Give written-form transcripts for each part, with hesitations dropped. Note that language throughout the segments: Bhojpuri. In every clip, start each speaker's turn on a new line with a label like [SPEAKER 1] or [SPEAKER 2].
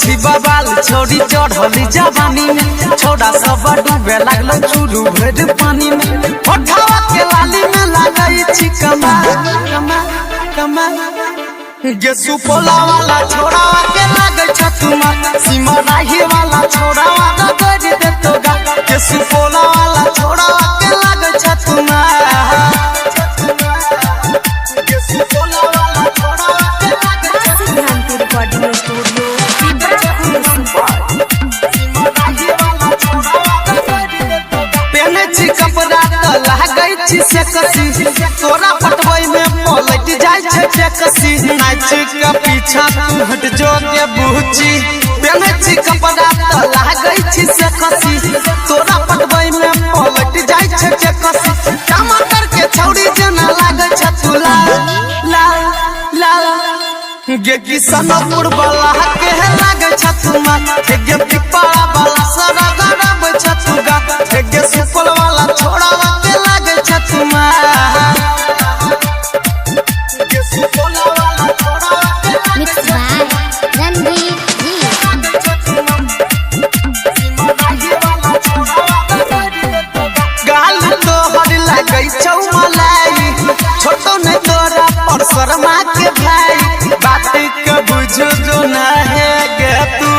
[SPEAKER 1] छी बबाल छोड़ी चढ़ली जवानी में छोड़ा सब डूबे लागल चूरू भर पानी में होठवा के लाली में लागई छी कमाल कमाल कमाल गे सुपोला वाला छोड़ावा के लागई छतुमा सीमा राही वाला छोड़ावा गगड़ दे तो गा गे सुपोला वाला छोड़ावा के लागई छतुमा गे सुपोला वाला छोड़ावा के लागई
[SPEAKER 2] सिद्धांत रिकॉर्डिंग स्टूडियो
[SPEAKER 1] कपड़ा तो लागई छी से कसी तोरा पटवई में पलट जाय छे कसी नाच के पीछा तू हट जो के बूची पहने छी कपड़ा तो लागई छी से कसी तोरा पटवई में पलट जाय छे कसी टमाटर के छौड़ी जना लागै छ तू लाल लाल गे किसनपुर वाला के लागै छ तू मा गे पिपरा वाला सरगरब छ तू गा गे सुपल वाला छोड़ावा के लागै छ तू मा गे सुपल वाला छोड़ावा के
[SPEAKER 2] मिक्स बाय रणवीर
[SPEAKER 1] गाल तो हर लागै छौ मलाई छोटो ने तोरा पर शर्मा के भाई बात के बुझो जो ना है गे तू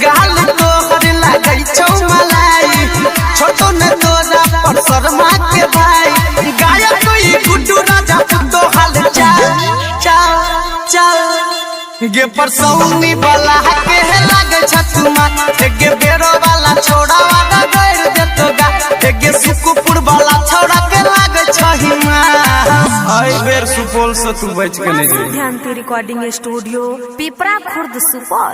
[SPEAKER 1] गाल तो हर लागै छौ मलाई छोटो ने तोरा पर शर्मा के भाई गायक कोई गुड्डू राजा तो हाल चाल चाल चाल गे परसौनी वाला के लागै छ तुमा गे बेरो वाला छोड़ावा गगड़ दे तो गा गे सुकुपुर वाला छोड़ा के लागै छ हिमा आई बेर सुपौल से तू बच के नहीं
[SPEAKER 2] सिद्धांत रिकॉर्डिंग स्टूडियो पिपरा खुर्द सुपौल।